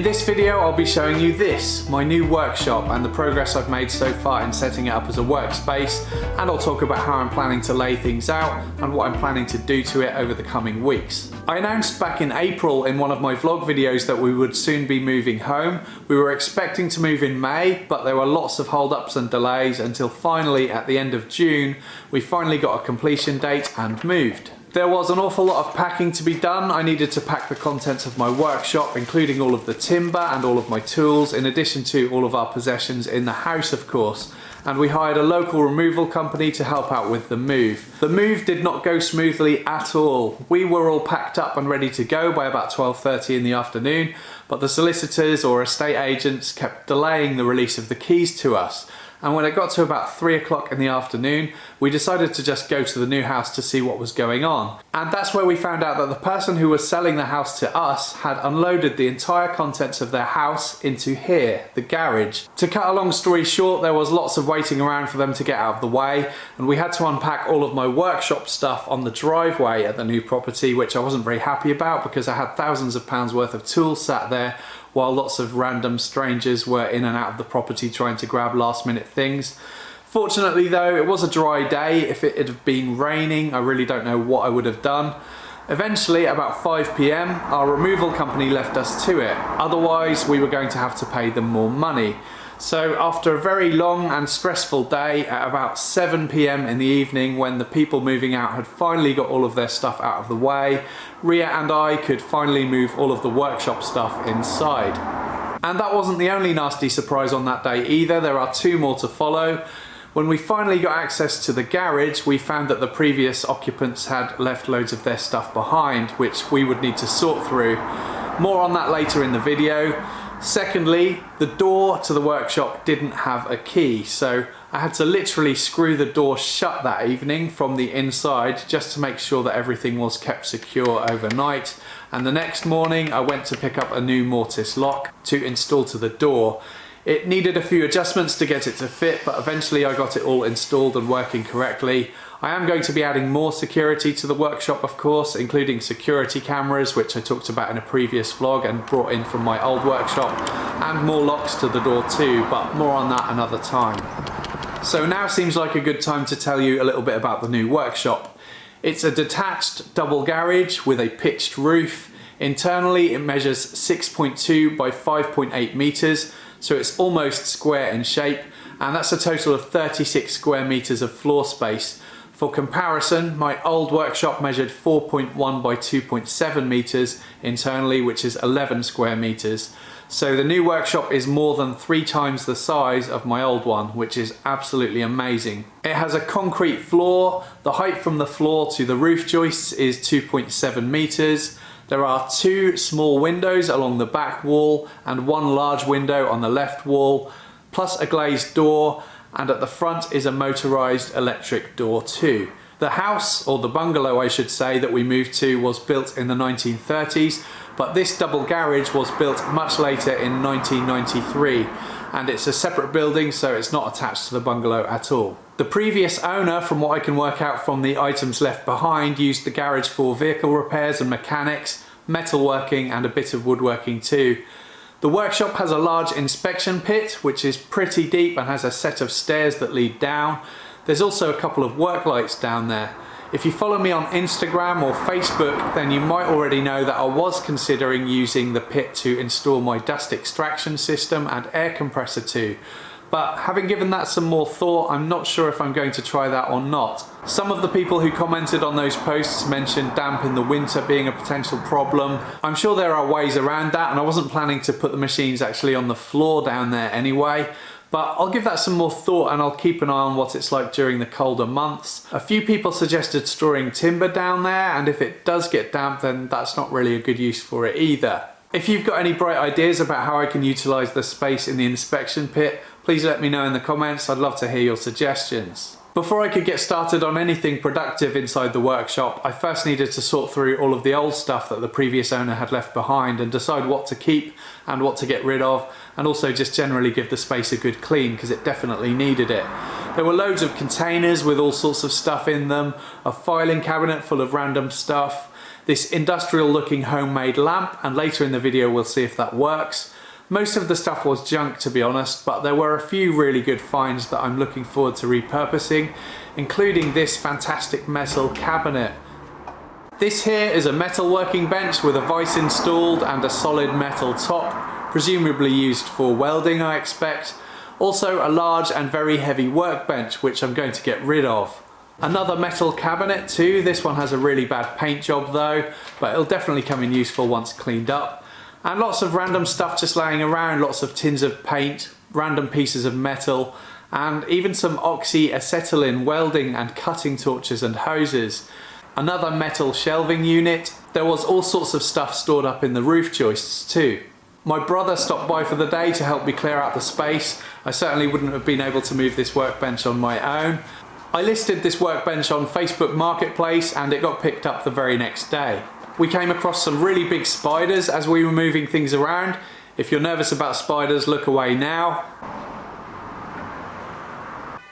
In this video I'll be showing you this, my new workshop, and the progress I've made so far in setting it up as a workspace, and I'll talk about how I'm planning to lay things out and what I'm planning to do to it over the coming weeks. I announced back in April in one of my vlog videos that we would soon be moving home. We were expecting to move in May, but there were lots of hold-ups and delays until finally at the end of June we finally got a completion date and moved. There was an awful lot of packing to be done. I needed to pack the contents of my workshop, including all of the timber and all of my tools, in addition to all of our possessions in the house, of course. And we hired a local removal company to help out with the move. The move did not go smoothly at all. We were all packed up and ready to go by about 12:30 in the afternoon, but the solicitors or estate agents kept delaying the release of the keys to us. And when it got to about 3 o'clock in the afternoon, we decided to just go to the new house to see what was going on. And that's where we found out that the person who was selling the house to us had unloaded the entire contents of their house into here, the garage. To cut a long story short, there was lots of waiting around for them to get out of the way, and we had to unpack all of my workshop stuff on the driveway at the new property, which I wasn't very happy about because I had thousands of pounds worth of tools sat there, while lots of random strangers were in and out of the property trying to grab last minute things. Fortunately though, it was a dry day. If it had been raining, I really don't know what I would have done. Eventually, about 5 PM, our removal company left us to it. Otherwise, we were going to have to pay them more money. So after a very long and stressful day, at about 7 PM in the evening, when the people moving out had finally got all of their stuff out of the way, Ria and I could finally move all of the workshop stuff inside. And that wasn't the only nasty surprise on that day either. There are two more to follow. When we finally got access to the garage, we found that the previous occupants had left loads of their stuff behind, which we would need to sort through. More on that later in the video. Secondly, the door to the workshop didn't have a key, so I had to literally screw the door shut that evening from the inside just to make sure that everything was kept secure overnight. And the next morning I went to pick up a new mortise lock to install to the door. It needed a few adjustments to get it to fit, but eventually I got it all installed and working correctly. I am going to be adding more security to the workshop, of course, including security cameras, which I talked about in a previous vlog and brought in from my old workshop, and more locks to the door too, but more on that another time. So now seems like a good time to tell you a little bit about the new workshop. It's a detached double garage with a pitched roof. Internally it measures 6.2 by 5.8 meters, so it's almost square in shape, and that's a total of 36 square meters of floor space. For comparison, my old workshop measured 4.1 by 2.7 meters internally, which is 11 square meters. So the new workshop is more than 3 times the size of my old one, which is absolutely amazing. It has a concrete floor. The height from the floor to the roof joists is 2.7 meters. There are 2 small windows along the back wall and 1 large window on the left wall, plus a glazed door, and at the front is a motorized electric door too. The house, or the bungalow I should say, that we moved to was built in the 1930s, but this double garage was built much later in 1993, and it's a separate building, so it's not attached to the bungalow at all. The previous owner, from what I can work out from the items left behind, used the garage for vehicle repairs and mechanics, metalworking and a bit of woodworking too. The workshop has a large inspection pit, which is pretty deep and has a set of stairs that lead down. There's also a couple of work lights down there. If you follow me on Instagram or Facebook, then you might already know that I was considering using the pit to install my dust extraction system and air compressor too. But having given that some more thought, I'm not sure if I'm going to try that or not. Some of the people who commented on those posts mentioned damp in the winter being a potential problem. I'm sure there are ways around that, and I wasn't planning to put the machines actually on the floor down there anyway. But I'll give that some more thought, and I'll keep an eye on what it's like during the colder months. A few people suggested storing timber down there, and if it does get damp, then that's not really a good use for it either. If you've got any bright ideas about how I can utilise the space in the inspection pit, please let me know in the comments. I'd love to hear your suggestions. Before I could get started on anything productive inside the workshop, I first needed to sort through all of the old stuff that the previous owner had left behind and decide what to keep and what to get rid of, and also just generally give the space a good clean because it definitely needed it. There were loads of containers with all sorts of stuff in them, a filing cabinet full of random stuff. this industrial looking homemade lamp, and later in the video we'll see if that works. Most of the stuff was junk, to be honest, but there were a few really good finds that I'm looking forward to repurposing, including this fantastic metal cabinet. This here is a metal working bench with a vise installed and a solid metal top, presumably used for welding, I expect. Also a large and very heavy workbench, which I'm going to get rid of. Another metal cabinet too. This one has a really bad paint job though, but it'll definitely come in useful once cleaned up. And lots of random stuff just laying around, lots of tins of paint, random pieces of metal, and even some oxyacetylene welding and cutting torches and hoses. Another metal shelving unit. There was all sorts of stuff stored up in the roof joists too. My brother stopped by for the day to help me clear out the space. I certainly wouldn't have been able to move this workbench on my own. I listed this workbench on Facebook Marketplace and it got picked up the very next day. We came across some really big spiders as we were moving things around. If you're nervous about spiders, look away now.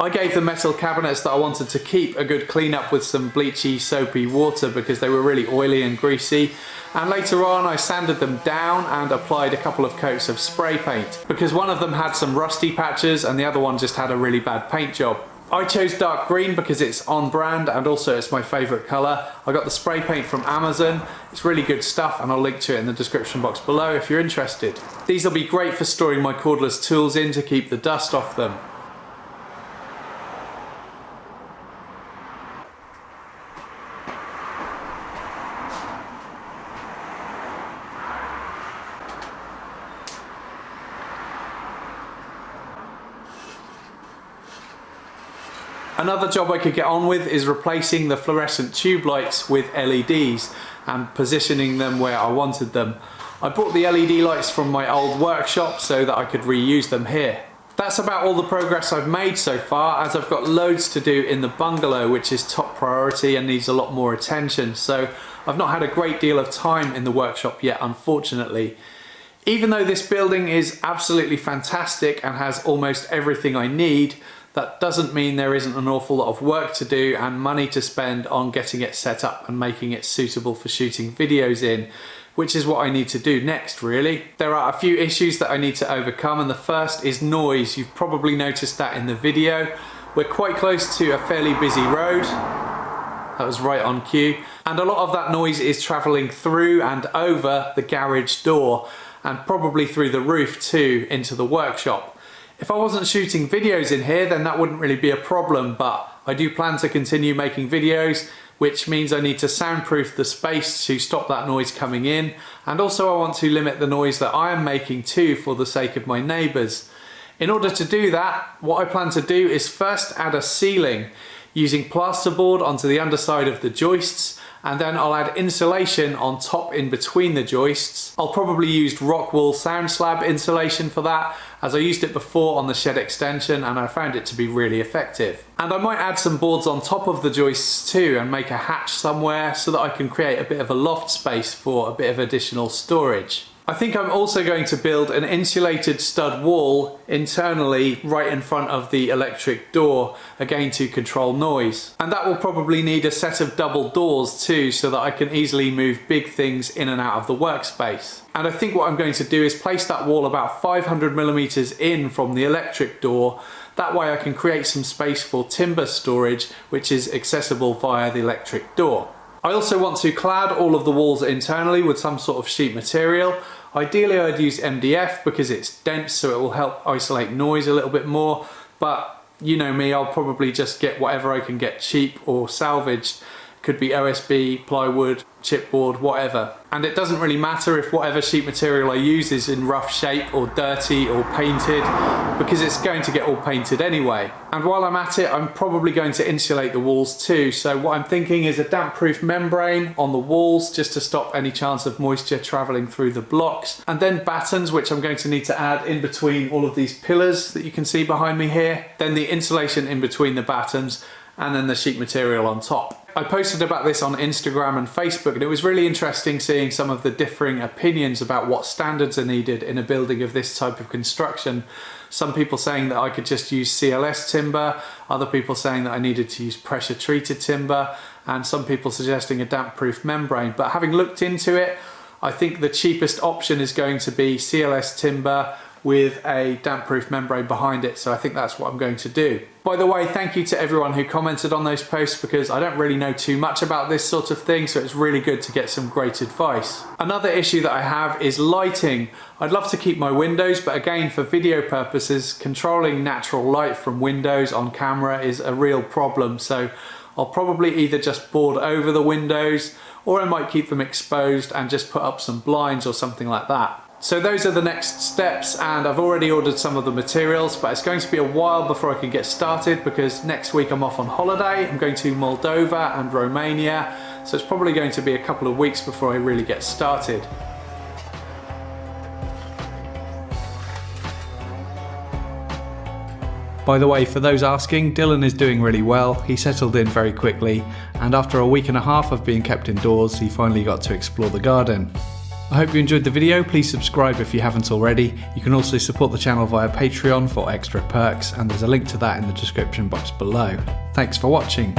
I gave the metal cabinets that I wanted to keep a good clean up with some bleachy, soapy water because they were really oily and greasy. And later on I sanded them down and applied a couple of coats of spray paint because one of them had some rusty patches and the other one just had a really bad paint job. I chose dark green because it's on brand and also it's my favourite colour. I got the spray paint from Amazon. It's really good stuff and I'll link to it in the description box below if you're interested. These will be great for storing my cordless tools in to keep the dust off them. Another job I could get on with is replacing the fluorescent tube lights with LEDs and positioning them where I wanted them. I bought the LED lights from my old workshop so that I could reuse them here. That's about all the progress I've made so far, as I've got loads to do in the bungalow, which is top priority and needs a lot more attention. So I've not had a great deal of time in the workshop yet, unfortunately. Even though this building is absolutely fantastic and has almost everything I need, that doesn't mean there isn't an awful lot of work to do and money to spend on getting it set up and making it suitable for shooting videos in, which is what I need to do next really. There are a few issues that I need to overcome, and the first is noise. You've probably noticed that in the video. We're quite close to a fairly busy road. That was right on cue. And a lot of that noise is travelling through and over the garage door and probably through the roof too into the workshop. If I wasn't shooting videos in here, then that wouldn't really be a problem, but I do plan to continue making videos, which means I need to soundproof the space to stop that noise coming in, and also I want to limit the noise that I am making too for the sake of my neighbours. In order to do that, what I plan to do is first add a ceiling using plasterboard onto the underside of the joists, and then I'll add insulation on top in between the joists. I'll probably use rock wool sound slab insulation for that, as I used it before on the shed extension and I found it to be really effective. And I might add some boards on top of the joists too and make a hatch somewhere so that I can create a bit of a loft space for a bit of additional storage. I think I'm also going to build an insulated stud wall internally right in front of the electric door, again to control noise. And that will probably need a set of double doors too, so that I can easily move big things in and out of the workspace. And I think what I'm going to do is place that wall about 500mm in from the electric door. That way I can create some space for timber storage, which is accessible via the electric door. I also want to clad all of the walls internally with some sort of sheet material. Ideally I'd use MDF because it's dense, so it will help isolate noise a little bit more, but you know me, I'll probably just get whatever I can get cheap or salvaged. Could be OSB, plywood, chipboard, whatever. And it doesn't really matter if whatever sheet material I use is in rough shape or dirty or painted, because it's going to get all painted anyway. And while I'm at it, I'm probably going to insulate the walls too. So what I'm thinking is a damp-proof membrane on the walls just to stop any chance of moisture traveling through the blocks. And then battens, which I'm going to need to add in between all of these pillars that you can see behind me here. Then the insulation in between the battens, and then the sheet material on top. I posted about this on Instagram and Facebook, and it was really interesting seeing some of the differing opinions about what standards are needed in a building of this type of construction. Some people saying that I could just use CLS timber, other people saying that I needed to use pressure treated timber, and some people suggesting a damp proof membrane. But having looked into it, I think the cheapest option is going to be CLS timber with a damp proof membrane behind it, so I think that's what I'm going to do. By the way, thank you to everyone who commented on those posts, because I don't really know too much about this sort of thing, so it's really good to get some great advice. Another issue that I have is lighting. I'd love to keep my windows, but again, for video purposes, controlling natural light from windows on camera is a real problem, so I'll probably either just board over the windows, or I might keep them exposed and just put up some blinds or something like that. So those are the next steps, and I've already ordered some of the materials, but it's going to be a while before I can get started because next week I'm off on holiday. I'm going to Moldova and Romania, so it's probably going to be a couple of weeks before I really get started. By the way, for those asking, Dylan is doing really well. He settled in very quickly, and after a week and a half of being kept indoors, he finally got to explore the garden. I hope you enjoyed the video. Please subscribe if you haven't already. You can also support the channel via Patreon for extra perks, and there's a link to that in the description box below. Thanks for watching.